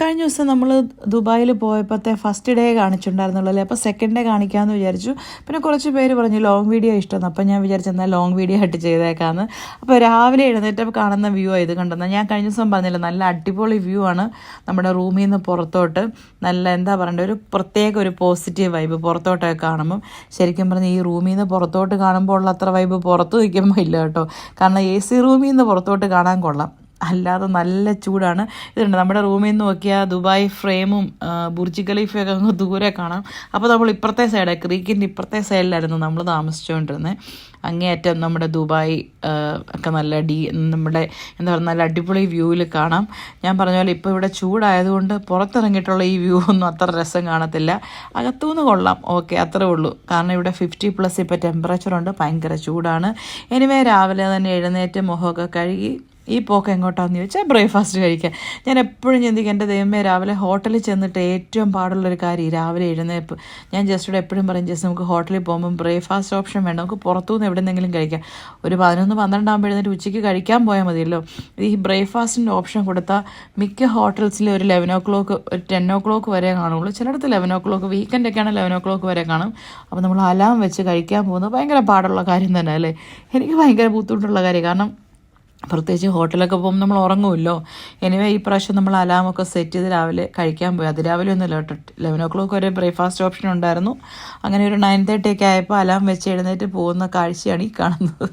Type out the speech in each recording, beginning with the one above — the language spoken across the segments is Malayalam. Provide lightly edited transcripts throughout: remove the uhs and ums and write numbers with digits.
കഴിഞ്ഞ ദിവസം നമ്മൾ ദുബായിൽ പോയപ്പോഴത്തെ ഫസ്റ്റ് ഡേ കാണിച്ചിട്ടുണ്ടായിരുന്നുള്ളൂ അല്ലേ. അപ്പോൾ സെക്കൻഡ് ഡേ കാണിക്കാമെന്ന് വിചാരിച്ചു. പിന്നെ കുറച്ച് പേര് പറഞ്ഞു ലോങ് വീഡിയോ ഇഷ്ടമെന്ന്. അപ്പോൾ ഞാൻ വിചാരിച്ചെന്നാൽ ലോങ് വീഡിയോ ആയിട്ട് ചെയ്തേക്കാമെന്ന്. അപ്പോൾ രാവിലെ എഴുന്നേറ്റപ്പോൾ കാണുന്ന വ്യൂ ആണ് ഇത് കണ്ടെന്ന്. ഞാൻ കഴിഞ്ഞ ദിവസം പറഞ്ഞില്ല, നല്ല അടിപൊളി വ്യൂ ആണ്. നമ്മുടെ റൂമിൽ നിന്ന് പുറത്തോട്ട് നല്ല എന്താ പറയണ്ടേ, ഒരു പ്രത്യേക ഒരു പോസിറ്റീവ് വൈബ് പുറത്തോട്ടൊക്കെ കാണുമ്പം. ശരിക്കും പറഞ്ഞാൽ ഈ റൂമിൽ നിന്ന് പുറത്തോട്ട് കാണുമ്പോൾ ഉള്ള അത്ര വൈബ് പുറത്ത് നിൽക്കുമ്പോൾ ഇല്ല കേട്ടോ. കാരണം AC റൂമിൽ നിന്ന് പുറത്തോട്ട് കാണാൻ കൊള്ളാം, അല്ലാതെ നല്ല ചൂടാണ്. ഇതുണ്ട് നമ്മുടെ റൂമിൽ നിന്ന് നോക്കിയാൽ ദുബായ് ഫ്രെയിമും ബുർജ് ഖലീഫയൊക്കെ അങ്ങ് ദൂരെ കാണാം. അപ്പോൾ നമ്മൾ ഇപ്പുറത്തെ സൈഡ്, ക്രീക്കിൻ്റെ ഇപ്പുറത്തെ സൈഡിലായിരുന്നു നമ്മൾ താമസിച്ചുകൊണ്ടിരുന്നത്. അങ്ങേയറ്റം നമ്മുടെ ദുബായ് ഒക്കെ നല്ല നമ്മുടെ എന്താ പറയുക നല്ല അടിപൊളി വ്യൂവിൽ കാണാം. ഞാൻ പറഞ്ഞ പോലെ ഇപ്പോൾ ഇവിടെ ചൂടായതുകൊണ്ട് പുറത്തിറങ്ങിയിട്ടുള്ള ഈ വ്യൂ ഒന്നും അത്ര രസം കാണത്തില്ല. അകത്തുനിന്ന് കൊള്ളാം, ഓക്കെ, അത്രേ ഉള്ളൂ. കാരണം ഇവിടെ 50+ ഇപ്പോൾ ടെമ്പറേച്ചറുണ്ട്, ഭയങ്കര ചൂടാണ്. എനിവേ രാവിലെ തന്നെ എഴുന്നേറ്റ് മുഖമൊക്കെ കഴുകി ഈ പോക്ക് എങ്ങോട്ടാണെന്ന് ചോദിച്ചാൽ ബ്രേക്ക്ഫാസ്റ്റ് കഴിക്കാൻ. ഞാൻ എപ്പോഴും ചിന്തിക്കും, എൻ്റെ ദൈവമേ, രാവിലെ ഹോട്ടലിൽ ചെന്നിട്ട് ഏറ്റവും പാടുള്ളൊരു കാര്യം രാവിലെ എഴുന്നേപ്പ്. ഞാൻ ജസ്റ്റ് എപ്പോഴും പറയും, ജസ്റ്റ് നമുക്ക് ഹോട്ടലിൽ പോകുമ്പം ബ്രേക്ക്ഫാസ്റ്റ് ഓപ്ഷൻ വേണ്ട, നമുക്ക് പുറത്തുനിന്ന് എവിടെയെങ്കിലും കഴിക്കാം. ഒരു 11-12 ആകുമ്പോൾ എഴുന്നേറ്റ് ഉച്ചയ്ക്ക് കഴിക്കാൻ പോയാൽ മതിയല്ലോ. ഈ ബ്രേക്ക്ഫാസ്റ്റിൻ്റെ ഓപ്ഷൻ കൊടുത്താൽ മിക്ക ഹോട്ടൽസിലും ഒരു 11 o'clock, ഒരു 10 o'clock വരെ കാണുള്ളൂ. ചിലയിടത്ത് 11 o'clock, വീക്കെൻഡൊക്കെയാണ് 11 o'clock വരെ കാണും. അപ്പോൾ നമ്മൾ അലാം വെച്ച് കഴിക്കാൻ പോകുന്നത് ഭയങ്കര പാടുള്ള കാര്യം തന്നെ അല്ലേ. എനിക്ക് ഭയങ്കര ബുദ്ധിമുട്ടുള്ള കാര്യം, കാരണം പ്രത്യേകിച്ച് ഹോട്ടലൊക്കെ പോകുമ്പോൾ നമ്മൾ ഉറങ്ങുമല്ലോ. എനിവേ ഈ പ്രാവശ്യം നമ്മൾ അലാമൊക്കെ സെറ്റ് ചെയ്ത് രാവിലെ കഴിക്കാൻ പോയി. അത് രാവിലെ ഒന്നുമില്ല കേട്ടോ, 11 o'clock വരെ ബ്രേക്ക്ഫാസ്റ്റ് ഓപ്ഷൻ ഉണ്ടായിരുന്നു. അങ്ങനെ ഒരു 9:30 ഒക്കെ ആയപ്പോൾ അലാം വെച്ച് എഴുന്നേറ്റ് പോകുന്ന കാഴ്ചയാണ് ഈ കാണുന്നത്.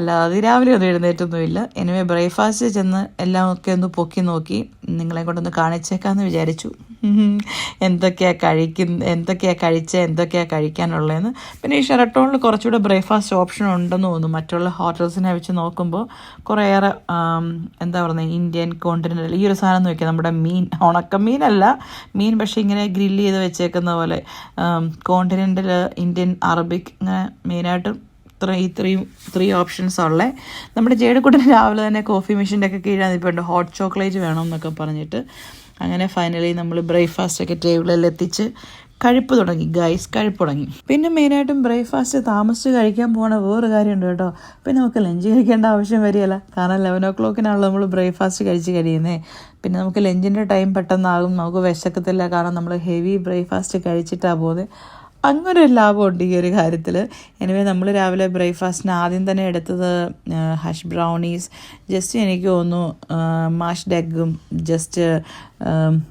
അല്ലാതെ രാവിലെ ഒന്നും എഴുന്നേറ്റൊന്നുമില്ല. എനിവേ ബ്രേക്ക്ഫാസ്റ്റ് ചെന്ന് എല്ലാം ഒക്കെ ഒന്ന് പൊക്കി നോക്കി നിങ്ങളെ കൊണ്ടൊന്ന് കാണിച്ചേക്കാമെന്ന് വിചാരിച്ചു. എന്തൊക്കെയാണ് കഴിച്ചത്, എന്തൊക്കെയാണ് കഴിക്കാനുള്ളതെന്ന്. പിന്നെ ഈ ഷെറട്ടോണിൽ കുറച്ചുകൂടെ ബ്രേക്ക്ഫാസ്റ്റ് ഓപ്ഷൻ ഉണ്ടെന്ന് തോന്നുന്നു മറ്റുള്ള ഹോട്ടൽസിനെ വെച്ച് നോക്കുമ്പോൾ. കുറേയേറെ എന്താ പറയുന്നത്, ഇന്ത്യൻ കോണ്ടിനെൻ്റൽ ഈ ഒരു സാധനം നോക്കിയാൽ നമ്മുടെ മീൻ, ഉണക്കമീനല്ല മീൻ, പക്ഷേ ഇങ്ങനെ ഗ്രില്ല് ചെയ്ത് വെച്ചേക്കുന്ന പോലെ കോണ്ടിനെൻ്റൽ, ഇന്ത്യൻ, അറബിക്, ഇങ്ങനെ മെയിനായിട്ടും ത്രീ ഓപ്ഷൻസ് ഉള്ളത്. നമ്മുടെ ജേഡക്കുട്ടന് രാവിലെ തന്നെ കോഫി മെഷീൻ്റെ ഒക്കെ കീഴാൻ നിൽപ്പുണ്ട്, ഹോട്ട് ചോക്ലേറ്റ് വേണം എന്നൊക്കെ പറഞ്ഞിട്ട്. അങ്ങനെ ഫൈനലി നമ്മൾ ബ്രേക്ക്ഫാസ്റ്റൊക്കെ ടേബിളിൽ എത്തിച്ച് കഴിപ്പ് തുടങ്ങി. കഴിപ്പ് തുടങ്ങി. പിന്നെ മെയിനായിട്ടും ബ്രേക്ക്ഫാസ്റ്റ് താമസിച്ച് കഴിക്കാൻ പോകണ വേറൊരു കാര്യമുണ്ട് കേട്ടോ. പിന്നെ നമുക്ക് ലഞ്ച് കഴിക്കേണ്ട ആവശ്യം വരികയില്ല, കാരണം 11 o'clockനാണല്ലോ നമ്മൾ ബ്രേക്ക്ഫാസ്റ്റ് കഴിച്ച് കഴിയുന്നത്. പിന്നെ നമുക്ക് ലഞ്ചിൻ്റെ ടൈം പെട്ടെന്നാകും, നമുക്ക് വിശക്കത്തില്ല, കാരണം നമ്മൾ ഹെവി ബ്രേക്ക്ഫാസ്റ്റ് കഴിച്ചിട്ടാണ് പോകുന്നത്. അങ്ങനെ ഒരു ലാഭമുണ്ട് ഈ ഒരു കാര്യത്തിൽ. എനിവേ നമ്മൾ രാവിലെ ബ്രേക്ക്ഫാസ്റ്റിന് ആദ്യം തന്നെ എടുത്തത് ഹഷ് ബ്രൗണീസ്, ജസ്റ്റ് എനിക്ക് തോന്നുന്നു മാഷ്ഡ് എഗ്ഗും ജസ്റ്റ്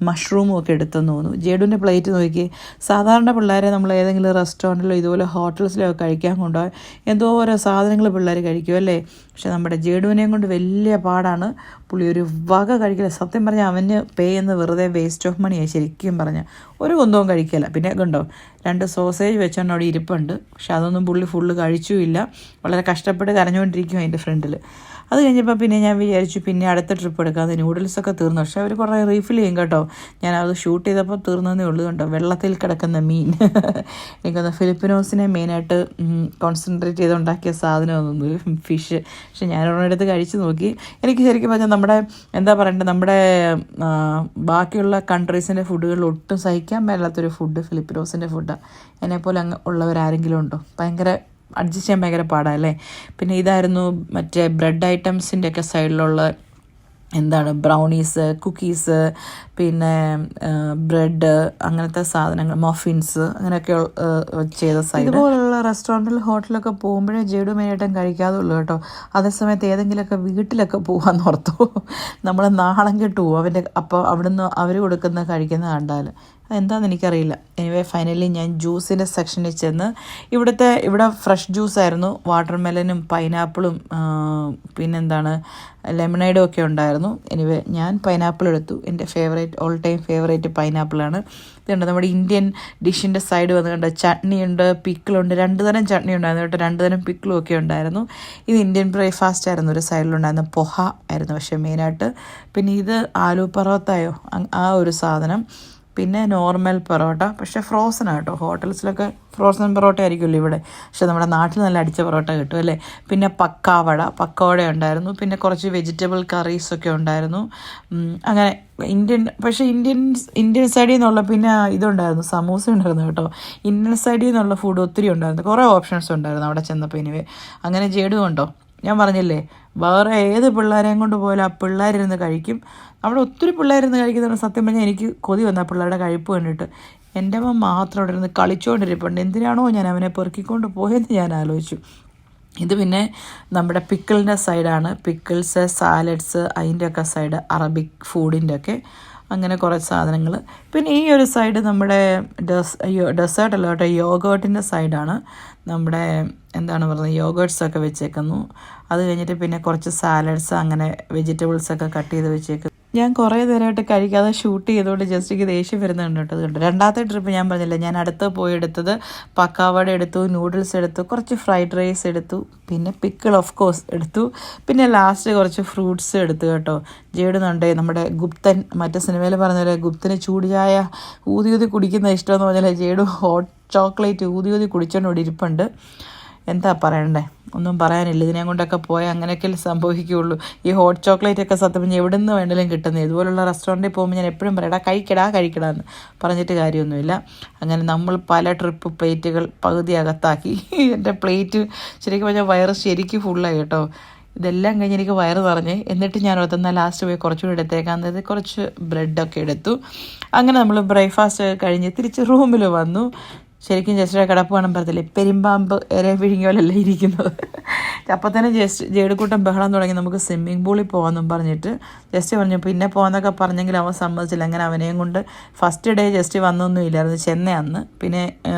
മഷ്റൂമും ഒക്കെ എടുത്തെന്ന് തോന്നുന്നു. ജേഡുവിൻ്റെ പ്ലേറ്റ് നോക്കി. സാധാരണ പിള്ളേരെ നമ്മൾ ഏതെങ്കിലും റെസ്റ്റോറൻറ്റിലോ ഇതുപോലെ ഹോട്ടൽസിലോ ഒക്കെ കഴിക്കാൻ കൊണ്ടുപോയി എന്തോ ഓരോ സാധനങ്ങൾ പിള്ളേർ കഴിക്കും അല്ലേ. പക്ഷെ നമ്മുടെ ജേഡുവിനെയും കൊണ്ട് വലിയ പാടാണ്. പുള്ളി ഒരു വക കഴിക്കില്ല. സത്യം പറഞ്ഞാൽ അവന് പേ ചെയ്യുന്ന വെറുതെ വേസ്റ്റ് ഓഫ് മണിയാണ് ശരിക്കും പറഞ്ഞാൽ. ഒരു കുന്തവും കഴിക്കില്ല. പിന്നെ കണ്ടോ 2 സോസേജ് വെച്ചോണ്ട് അവിടെ ഇരിപ്പുണ്ട്, പക്ഷെ അതൊന്നും പുള്ളി ഫുള്ള് കഴിച്ചുമില്ല. വളരെ കഷ്ടപ്പെട്ട് കരഞ്ഞുകൊണ്ടിരിക്കും അതിൻ്റെ ഫ്രണ്ടിൽ. അത് കഴിഞ്ഞപ്പോൾ പിന്നെ ഞാൻ വിചാരിച്ചു പിന്നെ അടുത്ത ട്രിപ്പ് എടുക്കാതെ. നൂഡിൽസൊക്കെ തീർന്നു, പക്ഷേ അവർ കുറേ റീഫിൽ ചെയ്യും കേട്ടോ. ഞാനത് ഷൂട്ട് ചെയ്തപ്പോൾ തീർന്നതേ ഉള്ളൂ കേട്ടോ. വെള്ളത്തിൽ കിടക്കുന്ന മീൻ എനിക്കൊന്ന് ഫിലിപ്പിനോസിനെ മെയിനായിട്ട് കോൺസെൻട്രേറ്റ് ചെയ്തുണ്ടാക്കിയ സാധനമൊന്നും ഫിഷ്. പക്ഷെ ഞാനൊരെടുത്ത് കഴിച്ച് നോക്കി. എനിക്ക് ശരിക്കും പറഞ്ഞാൽ നമ്മുടെ എന്താ പറയണ്ടത്, നമ്മുടെ ബാക്കിയുള്ള കൺട്രീസിൻ്റെ ഫുഡുകളിൽ ഒട്ടും സഹിക്കാൻ മേലാത്തൊരു ഫുഡ് ഫിലിപ്പിനോസിൻ്റെ ഫുഡാണ്. എന്നെപ്പോലെ അങ്ങ് ഉള്ളവരാരെങ്കിലും ഉണ്ടോ? ഭയങ്കര അഡ്ജസ്റ്റ് ചെയ്യാൻ ഭയങ്കര പാടാല്ലേ. പിന്നെ ഇതായിരുന്നു മറ്റേ ബ്രെഡ് ഐറ്റംസിൻ്റെ ഒക്കെ സൈഡിലുള്ള എന്താണ് ബ്രൗണീസ്, കുക്കീസ്, പിന്നെ ബ്രെഡ്, അങ്ങനത്തെ സാധനങ്ങൾ, മഫിൻസ്, അങ്ങനെയൊക്കെ ചെയ്ത സൈഡ്. ഇതുപോലുള്ള റെസ്റ്റോറൻറ്റിൽ ഹോട്ടലൊക്കെ പോകുമ്പോഴേ ജേഡു മെയിനായിട്ടും കഴിക്കാതുള്ളൂ കേട്ടോ. അതേസമയത്ത് ഏതെങ്കിലുമൊക്കെ വീട്ടിലൊക്കെ പോകാമെന്ന് ഓർത്തു. നമ്മൾ നാളം കെട്ടു അവൻ്റെ. അപ്പോൾ അവിടുന്ന് അവർ കൊടുക്കുന്ന കഴിക്കുന്ന കണ്ടാൽ അതെന്താണെന്ന് എനിക്കറിയില്ല. എനിവേ ഫൈനലി ഞാൻ ജ്യൂസിൻ്റെ സെക്ഷനിൽ ചെന്ന് ഇവിടെ ഫ്രഷ് ജ്യൂസായിരുന്നു. വാട്ടർ മെലനും പൈനാപ്പിളും പിന്നെന്താണ് ലെമണേഡും ഒക്കെ ഉണ്ടായിരുന്നു. എനിവേ ഞാൻ പൈനാപ്പിൾ എടുത്തു. എൻ്റെ ഓൾ ടൈം ഫേവറേറ്റ് പൈനാപ്പിളാണ്. ഇതുണ്ട് നമ്മുടെ ഇന്ത്യൻ ഡിഷിൻ്റെ സൈഡ് വന്ന് കണ്ട ചട്നിയുണ്ട്, പിക്കിളുണ്ട്. 2 തരം ചട്നി ഉണ്ടായിരുന്നു കേട്ടോ, 2 തരം പിക്കിളും ഒക്കെ ഉണ്ടായിരുന്നു. ഇത് ഇന്ത്യൻ ബ്രേക്ക്ഫാസ്റ്റ് ആയിരുന്നു. ഒരു സൈഡിലുണ്ടായിരുന്ന പൊഹ ആയിരുന്നു പക്ഷേ മെയിനായിട്ട്. പിന്നെ ഇത് ആലു പറോത്തായോ ആ ഒരു സാധനം. പിന്നെ നോർമൽ പൊറോട്ട, പക്ഷേ ഫ്രോസൺ ആട്ടോ. ഹോട്ടൽസിലൊക്കെ ഫ്രോസൺ പൊറോട്ട ആയിരിക്കുമല്ലോ ഇവിടെ, പക്ഷേ നമ്മുടെ നാട്ടിൽ നല്ല അടിച്ച പൊറോട്ട കിട്ടും അല്ലേ. പിന്നെ പക്കവട ഉണ്ടായിരുന്നു. പിന്നെ കുറച്ച് വെജിറ്റബിൾ കറീസൊക്കെ ഉണ്ടായിരുന്നു. അങ്ങനെ ഇന്ത്യൻ സൈഡിൽ നിന്നുള്ള പിന്നെ ഇതുണ്ടായിരുന്നു, സമൂസ ഉണ്ടായിരുന്നു കേട്ടോ. ഇന്ത്യൻ സൈഡിൽ നിന്നുള്ള ഫുഡ് ഒത്തിരി ഉണ്ടായിരുന്നു, കുറേ ഓപ്ഷൻസ് ഉണ്ടായിരുന്നു അവിടെ ചെന്നപ്പോൾ. എനിവേ അങ്ങനെ ജേഡും ഉണ്ടോ ഞാൻ പറഞ്ഞില്ലേ വേറെ ഏത് പിള്ളേരെയും കൊണ്ട് പോയാലും ആ പിള്ളേരിരുന്ന് കഴിക്കും. അവിടെ ഒത്തിരി പിള്ളേരിരുന്ന് കഴിക്കുന്നതാണ്. സത്യം പറഞ്ഞാൽ എനിക്ക് കൊതി വന്നു ആ പിള്ളേരുടെ കഴിപ്പ് കണ്ടിട്ട്. എൻ്റെ അമ്മ മാത്രം അവിടെ ഇരുന്ന് കളിച്ചുകൊണ്ടിരിപ്പുണ്ട്. എന്തിനാണോ ഞാൻ അവനെ പെറുക്കിക്കൊണ്ട് പോയെന്ന് ഞാൻ ആലോചിച്ചു. ഇത് പിന്നെ നമ്മുടെ പിക്കിളിൻ്റെ സൈഡാണ്. പിക്കിൾസ്, സാലഡ്സ്, അതിൻ്റെയൊക്കെ സൈഡ്, അറബിക് ഫുഡിൻ്റെ അങ്ങനെ കുറേ സാധനങ്ങൾ. പിന്നെ ഈ ഒരു സൈഡ് നമ്മുടെ ഡെസേർട്ട് അല്ല കേട്ടോ, യോഗേർട്ടിൻ്റെ സൈഡാണ്. നമ്മുടെ എന്താണ് പറയുന്നത്, യോഗേർട്ട്സൊക്കെ വെച്ചേക്കുന്നു. അത് കഴിഞ്ഞിട്ട് പിന്നെ കുറച്ച് സാലഡ്സ്, അങ്ങനെ വെജിറ്റബിൾസൊക്കെ കട്ട് ചെയ്ത് വെച്ചേക്കുന്നു. ഞാൻ കുറേ നേരമായിട്ട് കഴിക്കാതെ ഷൂട്ട് ചെയ്തുകൊണ്ട് ജസ്റ്റിക്ക് ദേഷ്യം വരുന്നുണ്ട് കേട്ടോ. അതുകൊണ്ട് രണ്ടാമത്തെ ട്രിപ്പ് ഞാൻ പറഞ്ഞില്ല, ഞാൻ അടുത്ത് പോയി എടുത്തത് പക്കാവട എടുത്തു, നൂഡിൽസ് എടുത്തു, കുറച്ച് ഫ്രൈഡ് റൈസ് എടുത്തു, പിന്നെ പിക്കിൾ ഓഫ് കോഴ്സ് എടുത്തു, പിന്നെ ലാസ്റ്റ് കുറച്ച് ഫ്രൂട്ട്സ് എടുത്തു കേട്ടോ. ജേടുന്നുണ്ടേ നമ്മുടെ ഗുപ്തൻ, മറ്റേ സിനിമയിൽ പറഞ്ഞ പോലെ ഗുപ്തന് ചൂട് ചായ ഊതി ഊതി കുടിക്കുന്ന ഇഷ്ടമെന്ന് പറഞ്ഞാൽ ജേഡു ഹോട്ട് ചോക്ലേറ്റ് ഊതി ഊതി കുടിച്ചോണ്ട് ഇരിപ്പുണ്ട്. എന്താ പറയണ്ടേ, ഒന്നും പറയാനില്ല. ഇതിനെ കൊണ്ടൊക്കെ പോയാൽ അങ്ങനെയൊക്കെ സംഭവിക്കുകയുള്ളൂ. ഈ ഹോട്ട് ചോക്ലേറ്റ് ഒക്കെ സത്യം പറഞ്ഞാൽ എവിടെ നിന്ന് വേണമെങ്കിലും കിട്ടുന്നത്. ഇതുപോലുള്ള റെസ്റ്റോറൻറ്റിൽ പോകുമ്പോൾ ഞാൻ എപ്പോഴും പറയടാ കഴിക്കടാന്ന് പറഞ്ഞിട്ട് കാര്യമൊന്നുമില്ല. അങ്ങനെ നമ്മൾ പല ട്രിപ്പ് പ്ലേറ്റുകൾ പകുതി അകത്താക്കി. എൻ്റെ പ്ലേറ്റ് ശരിക്കും പറഞ്ഞാൽ വയറ് ശരിക്കും ഫുള്ളായി കേട്ടോ. ഇതെല്ലാം കഴിഞ്ഞ് എനിക്ക് വയറ് നിറഞ്ഞ്. എന്നിട്ട് ഞാൻ ഓർത്തുന്ന ലാസ്റ്റ് പോയി കുറച്ചുകൂടി എടുത്തേക്കാൻ കുറച്ച് ബ്രെഡൊക്കെ എടുത്തു. അങ്ങനെ നമ്മൾ ബ്രേക്ക്ഫാസ്റ്റ് കഴിഞ്ഞ് തിരിച്ച് റൂമിൽ വന്നു. ശരിക്കും ജസ്റ്റിയുടെ കിടപ്പ് കാണാൻ പറ്റത്തില്ലേ, പെരുമ്പാമ്പ് ഇര വിഴുങ്ങിയ പോലല്ല ഇരിക്കുന്നത്. അപ്പം തന്നെ ജേടുക്കൂട്ടം ബഹളം തുടങ്ങി, നമുക്ക് സ്വിമ്മിംഗ് പൂളിൽ പോകാമെന്നും പറഞ്ഞിട്ട്. ജസ്റ്റ് പറഞ്ഞു പിന്നെ പോകാമെന്നൊക്കെ പറഞ്ഞെങ്കിൽ അവൻ സമ്മതിച്ചില്ല. അങ്ങനെ അവനെയും കൊണ്ട് ഫസ്റ്റ് ഡേ ജസ്റ്റ് വന്നൊന്നും ഇല്ലായിരുന്നു, ചെന്നൈ അന്ന്. പിന്നെ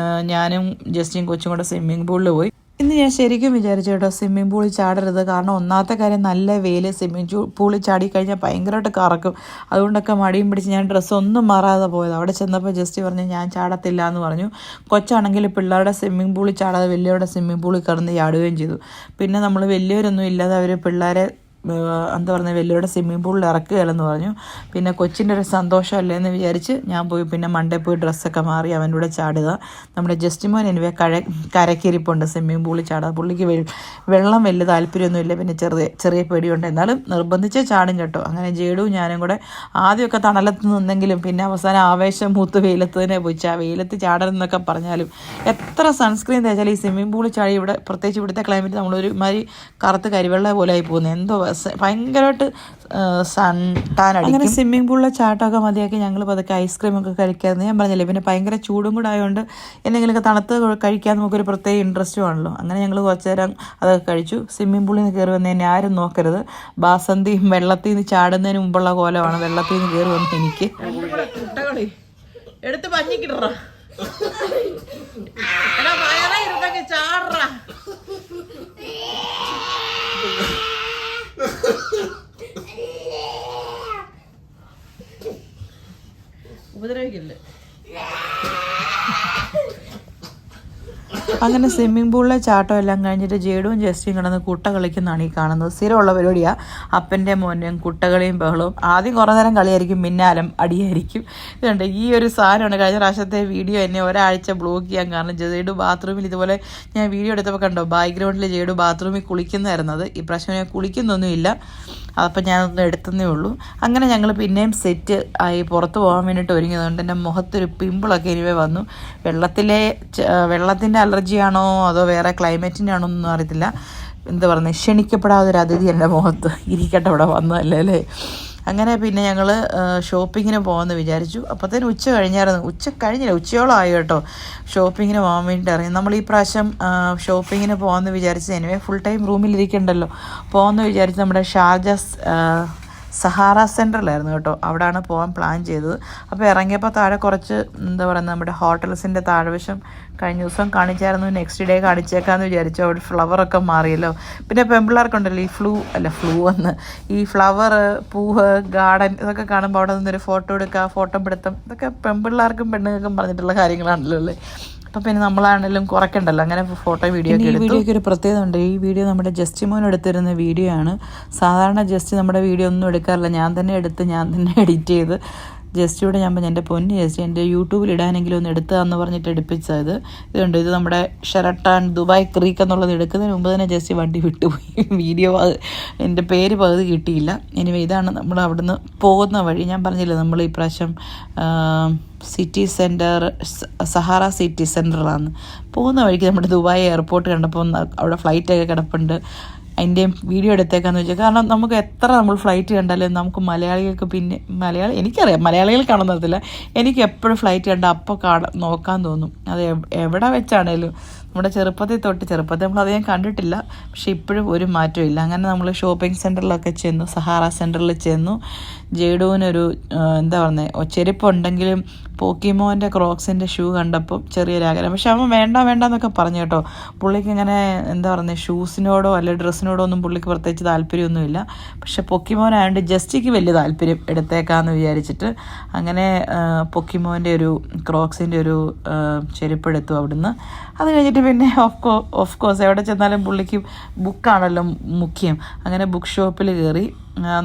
ഞാനും ജസ്റ്റിയും കൊച്ചും കൂടെ സ്വിമ്മിംഗ് പൂളിൽ പോയി. ഇന്ന് ഞാൻ ശരിക്കും വിചാരിച്ചു കേട്ടോ സ്വിമ്മിംഗ് പൂളിൽ ചാടരുത്. കാരണം ഒന്നാമത്തെ കാര്യം നല്ല വെയിൽ, സ്വിമ്മിംഗ് പൂളിൽ ചാടി കഴിഞ്ഞാൽ ഭയങ്കരമായിട്ട് കറക്കും. അതുകൊണ്ടൊക്കെ മടിയും പിടിച്ച് ഞാൻ ഡ്രസ്സൊന്നും മാറാതെ പോയത്. അവിടെ ചെന്നപ്പോൾ ജസ്റ്റ് പറഞ്ഞു ഞാൻ ചാടത്തില്ല എന്ന് പറഞ്ഞു. കൊച്ചാണെങ്കിൽ പിള്ളേരുടെ സ്വിമ്മിംഗ് പൂളിൽ ചാടാതെ വലിയവരുടെ സ്വിമ്മിംഗ് പൂളിൽ കിടന്ന് ചാടുകയും ചെയ്തു. പിന്നെ നമ്മൾ വലിയവരൊന്നും ഇല്ലാതെ അവർ പിള്ളേരെ എന്താ പറയുന്നത് വലിയവരുടെ സ്വിമ്മിംഗ് പൂളിൽ ഇറക്കുകയല്ലെന്ന് പറഞ്ഞു. പിന്നെ കൊച്ചിൻ്റെ ഒരു സന്തോഷമല്ലേ എന്ന് വിചാരിച്ച് ഞാൻ പോയി പിന്നെ മണ്ടേ പോയി ഡ്രസ്സൊക്കെ മാറി അവൻ്റെ കൂടെ ചാടുക. നമ്മുടെ ജസ്റ്റിമോൻ എനിവേ കരക്കിരിപ്പുണ്ട് സ്വിമ്മിംഗ് പൂളിൽ ചാടുക. പുള്ളിക്ക് വെള്ളം വലിയ താല്പര്യമൊന്നുമില്ല, പിന്നെ ചെറിയ പേടിയുണ്ട്, എന്നാലും നിർബന്ധിച്ച് ചാടും കേട്ടോ. അങ്ങനെ ജേഡും ഞാനും കൂടെ ആദ്യമൊക്കെ തണലത്ത് നിന്നെങ്കിലും പിന്നെ അവസാനം ആവേശം മൂത്ത് വെയിലത്ത് തന്നെ പോയി. വെയിലത്ത് ചാടരുതെന്നൊക്കെ പറഞ്ഞാലും എത്ര സൺസ്ക്രീൻ തേച്ചാലും ഈ സ്വിമ്മിംഗ് പൂളിൽ ചാടി ഇവിടെ പ്രത്യേകിച്ച് ഇവിടുത്തെ ക്ലൈമറ്റ് നമ്മളൊരു മാതിരി കറുത്ത് കരിവെള്ള പോലെ ആയി പോകുന്നത്. എന്തോ ഭയങ്കരമായിട്ട് സൺ ടാൻ അടിക്കും. അങ്ങനെ സ്വിമ്മിംഗ് പൂളിലെ ചാട്ടമൊക്കെ മതിയാക്കി ഞങ്ങൾ പതുക്കെ ഐസ്ക്രീമൊക്കെ കഴിക്കാമെന്ന് ഞാൻ പറഞ്ഞില്ലേ. പിന്നെ ഭയങ്കര ചൂടും കൂടെ ആയതുകൊണ്ട് എന്തെങ്കിലുമൊക്കെ തണുത്ത് കഴിക്കാൻ നമുക്കൊരു പ്രത്യേക ഇൻട്രസ്റ്റും ആണല്ലോ. അങ്ങനെ ഞങ്ങൾ കുറച്ച് നേരം അതൊക്കെ കഴിച്ചു. സ്വിമ്മിംഗ് പൂളിൽ നിന്ന് കയറി വന്നതിനെ ആരും നോക്കരുത്. ബാസന്തിയും വെള്ളത്തിൽ നിന്ന് ചാടുന്നതിന് മുമ്പുള്ള കോലമാണ് വെള്ളത്തിൽ നിന്ന് കയറി വന്നത് എനിക്ക്. എടുത്ത് പഞ്ഞിക്കിടറ ചാടറ ഉപദ്രവിക്കില്ലേ. അങ്ങനെ സ്വിമ്മിംഗ് പൂളിലെ ചാട്ടം എല്ലാം കഴിഞ്ഞിട്ട് ജേഡും ജസ്റ്റിയും കിടന്ന് കുട്ട കളിക്കുന്നതാണ് ഈ കാണുന്നത്. സ്ഥിരമുള്ള പരിപാടിയാണ് അപ്പൻ്റെ മോനും കുട്ടകളിയും ബഹളവും. ആദ്യം കുറേ നേരം കളിയായിരിക്കും, പിന്നാലും അടിയായിരിക്കും. ഇതുണ്ട് ഈ ഒരു സാധനമാണ് കഴിഞ്ഞ പ്രാവശ്യത്തെ വീഡിയോ എന്നെ ഒരാഴ്ച ബ്ലോക്ക് ചെയ്യാൻ കാരണം. ജേഡു ബാത്റൂമിൽ ഇതുപോലെ ഞാൻ വീഡിയോ എടുത്തപ്പോൾ കണ്ടോ ബാക്ക്ഗ്രൗണ്ടിൽ ജേഡു ബാത്റൂമിൽ കുളിക്കുന്നതായിരുന്നത്. ഈ പ്രാവശ്യം ഞാൻ കുളിക്കുന്നൊന്നുമില്ല, അതപ്പം ഞാനൊന്നും എടുത്തതേ ഉള്ളൂ. അങ്ങനെ ഞങ്ങൾ പിന്നെയും സെറ്റ് ആയി പുറത്ത് പോകാൻ വേണ്ടിയിട്ട് ഒരുങ്ങിയതുകൊണ്ട് എൻ്റെ മുഖത്തൊരു പിമ്പിളൊക്കെ എനിവേ വന്നു. വെള്ളത്തിൻ്റെ അലർജിയാണോ അതോ വേറെ ക്ലൈമറ്റിൻ്റെ ആണോ ഒന്നും അറിയത്തില്ല. എന്താ പറയുന്നത്, ക്ഷണിക്കപ്പെടാതൊരു അതിഥി എൻ്റെ മുഖത്ത് ഇരിക്കട്ടെ ഇവിടെ വന്നതല്ലേ അല്ലേ. അങ്ങനെ പിന്നെ ഞങ്ങൾ ഷോപ്പിങ്ങിന് പോകാമെന്ന് വിചാരിച്ചു. അപ്പോഴത്തേന് ഉച്ച കഴിഞ്ഞില്ല, ഉച്ചയോളം ആയി കേട്ടോ ഷോപ്പിങ്ങിന് പോകാൻ വേണ്ടിയിട്ട് ഇറങ്ങി. നമ്മൾ ഈ പ്രാവശ്യം ഷോപ്പിങ്ങിന് പോകാമെന്ന് വിചാരിച്ചത് എനിവേ ഫുൾ ടൈം റൂമിലിരിക്കണ്ടല്ലോ, പോകാമെന്ന് വിചാരിച്ച് നമ്മുടെ ഷാർജ സഹാറ സെൻറ്ററിലായിരുന്നു കേട്ടോ. അവിടെയാണ് പോകാൻ പ്ലാൻ ചെയ്തത്. അപ്പോൾ ഇറങ്ങിയപ്പോൾ താഴെ കുറച്ച് എന്താ പറയുക നമ്മുടെ ഹോട്ടൽസിൻ്റെ താഴ്വശം കഴിഞ്ഞ ദിവസം കാണിച്ചായിരുന്നു, നെക്സ്റ്റ് ഡേ കാണിച്ചേക്കാമെന്ന് വിചാരിച്ചു. അവിടെ ഫ്ലവറൊക്കെ മാറിയല്ലോ. പിന്നെ പെൺപിള്ളേർക്കുണ്ടല്ലോ ഈ ഈ ഫ്ലവർ, പൂവ്, ഗാർഡൻ ഇതൊക്കെ കാണുമ്പോൾ അവിടെ നിന്നൊരു ഫോട്ടോ എടുക്കുക, ഫോട്ടോ പിടുത്തം, ഇതൊക്കെ പെൺപിള്ളേർക്കും പെണ്ണുങ്ങൾക്കും പറഞ്ഞിട്ടുള്ള കാര്യങ്ങളാണല്ലോ അല്ലേ. അപ്പം പിന്നെ നമ്മളാണെങ്കിലും കുറയ്ക്കണ്ടല്ലോ, അങ്ങനെ ഫോട്ടോ വീഡിയോ ഒക്കെ എടുത്തു. ഈ വീഡിയോയ്ക്ക് ഒരു പ്രത്യേകത ഉണ്ട്. ഈ വീഡിയോ നമ്മുടെ ജസ്റ്റിമോൻ എടുത്തിരുന്ന വീഡിയോ ആണ്. സാധാരണ ജസ്റ്റ് നമ്മുടെ വീഡിയോ ഒന്നും എടുക്കാറില്ല, ഞാൻ തന്നെ എടുത്ത് ഞാൻ തന്നെ എഡിറ്റ് ചെയ്ത് ജസ്റ്റിയോട് ഞാൻ പറഞ്ഞു എൻ്റെ പൊന്ന് ജസ്റ്റ് എൻ്റെ യൂട്യൂബിൽ ഇടാനെങ്കിലും ഒന്ന് എടുത്തതെന്ന് പറഞ്ഞിട്ട് എടുപ്പിച്ചത്. ഇതുണ്ട്, ഇത് നമ്മുടെ ഷെറട്ടാൻ ദുബായ് ക്രീക്ക് എന്നുള്ളത് എടുക്കുന്നതിന് മുമ്പ് തന്നെ ജസ്റ്റ് വണ്ടി വിട്ടുപോയി. വീഡിയോ എൻ്റെ പേര് പകുതി കിട്ടിയില്ല. എനിവേ ഇതാണ് നമ്മൾ അവിടുന്ന് പോകുന്ന വഴി. ഞാൻ പറഞ്ഞില്ല നമ്മൾ ഈ പ്രാവശ്യം സിറ്റി സെൻറ്റർ സഹാറ സിറ്റി സെൻറ്ററിലാണ് പോകുന്ന വഴിക്ക് നമ്മുടെ ദുബായ് എയർപോർട്ട് കണ്ടപ്പോൾ അവിടെ ഫ്ലൈറ്റൊക്കെ കിടപ്പുണ്ട്. അതിൻ്റെയും വീഡിയോ എടുത്തേക്കാന്ന് വെച്ചാൽ കാരണം നമുക്ക് എത്ര നമ്മൾ ഫ്ലൈറ്റ് കണ്ടാലും നമുക്ക് മലയാളികൾക്ക് പിന്നെ എനിക്കറിയാം മലയാളികൾ കാണുന്നതില്ല, എനിക്ക് എപ്പോഴും ഫ്ലൈറ്റ് കണ്ടാൽ അപ്പോൾ നോക്കാൻ തോന്നും. അത് എവിടെ വെച്ചാണേലും നമ്മുടെ ചെറുപ്പത്തിൽ നമ്മളധികം കണ്ടിട്ടില്ല, പക്ഷെ ഇപ്പോഴും ഒരു മാറ്റവും ഇല്ല. അങ്ങനെ നമ്മൾ ഷോപ്പിംഗ് സെൻറ്ററിലൊക്കെ ചെന്നു, സഹാറ സെൻറ്ററിൽ ചെന്നു. ജേഡുവിനൊരു എന്താ പറയുന്നത് ചെരുപ്പുണ്ടെങ്കിലും പോക്കിമോൻ്റെ ക്രോക്സിൻ്റെ ഷൂ കണ്ടപ്പോൾ ചെറിയൊരാഗ്രഹം, പക്ഷെ അവൻ വേണ്ടെന്നൊക്കെ പറഞ്ഞു കേട്ടോ. പുള്ളിക്ക് ഇങ്ങനെ എന്താ പറയുന്നത് ഷൂസിനോടോ അല്ലെങ്കിൽ ഡ്രസ്സിനോടോ ഒന്നും പുള്ളിക്ക് പ്രത്യേകിച്ച് താല്പര്യമൊന്നുമില്ല. പക്ഷെ പൊക്കിമോനായതുകൊണ്ട് ജസ്റ്റിക്ക് വലിയ താല്പര്യം എടുത്തേക്കാമെന്ന് വിചാരിച്ചിട്ട് അങ്ങനെ പൊക്കിമോൻ്റെ ഒരു ക്രോക്സിൻ്റെ ഒരു ചെരുപ്പെടുത്തു അവിടുന്ന്. അത് കഴിഞ്ഞിട്ട് പിന്നെ ഓഫ് കോഴ്സ് എവിടെ ചെന്നാലും പുള്ളിക്ക് ബുക്കാണല്ലോ മുഖ്യം. അങ്ങനെ ബുക്ക് ഷോപ്പിൽ കയറി.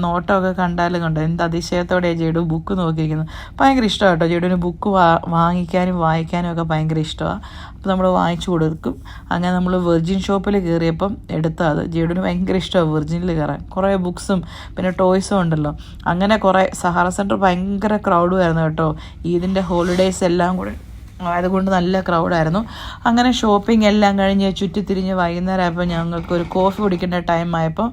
നോട്ടമൊക്കെ കണ്ടാലും കണ്ടോ എന്ത് അതിശയത്തോടെ ജേഡു ബുക്ക് നോക്കിയിരിക്കുന്നു. ഭയങ്കര ഇഷ്ടമാണ് കേട്ടോ ജേഡുവിന് ബുക്ക് വാങ്ങിക്കാനും വായിക്കാനും ഒക്കെ ഭയങ്കര ഇഷ്ടമാണ്. അപ്പോൾ നമ്മൾ വാങ്ങിച്ചു കൊടുക്കും. അങ്ങനെ നമ്മൾ വെർജിൻ ഷോപ്പിൽ കയറിയപ്പം എടുത്തത് ജേഡുവിന് ഭയങ്കര ഇഷ്ടമാണ് വെർജിനിൽ കയറാൻ. കുറേ ബുക്സും പിന്നെ ടോയ്സും ഉണ്ടല്ലോ. അങ്ങനെ കുറേ സഹാറ സെൻറ്റർ ഭയങ്കര ക്രൗഡും ആയിരുന്നു കേട്ടോ. ഈദിൻ്റെ ഹോളിഡേയ്സ് എല്ലാം കൂടെ അതുകൊണ്ട് നല്ല ക്രൗഡായിരുന്നു. അങ്ങനെ ഷോപ്പിംഗ് എല്ലാം കഴിഞ്ഞ് ചുറ്റിത്തിരിഞ്ഞ് വൈകുന്നേരം ആയപ്പോൾ ഞങ്ങൾക്കൊരു കോഫി കുടിക്കേണ്ട ടൈം ആയപ്പോൾ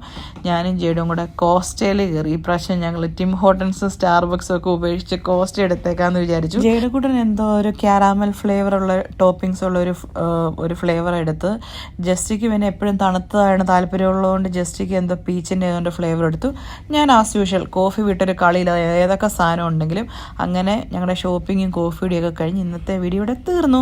ഞാനും ജേഡും കൂടെ കോസ്റ്റയിൽ കയറി. ഈ പ്രാവശ്യം ഞങ്ങൾ ടിം ഹോട്ടൻസും സ്റ്റാർബക്സും ഒക്കെ ഉപേക്ഷിച്ച് കോസ്റ്റ എടുത്തേക്കാന്ന് വിചാരിച്ചു. ജേഡുകൂടൻ എന്തോ ഒരു ക്യാരാമൽ ഫ്ലേവറുള്ള ടോപ്പിങ്സ് ഉള്ള ഒരു ഫ്ലേവർ എടുത്ത് ജസ്റ്റിക്ക് പിന്നെ എപ്പോഴും തണുത്തതാണ് താല്പര്യമുള്ളതുകൊണ്ട് ജസ്റ്റിക്ക് എന്തോ പീച്ചിൻ്റെ ഏതാണ്ട് ഫ്ലേവർ എടുത്തു. ഞാൻ ആസ് യൂഷ്വൽ കോഫി വിട്ടൊരു കളിയില്ല, ഏതൊക്കെ സാധനം ഉണ്ടെങ്കിലും. അങ്ങനെ ഞങ്ങളുടെ ഷോപ്പിങ്ങും കോഫിയുടെയൊക്കെ കഴിഞ്ഞ് ഇന്നത്തെ വീഡിയോ ഇവിടെ തീർന്നു.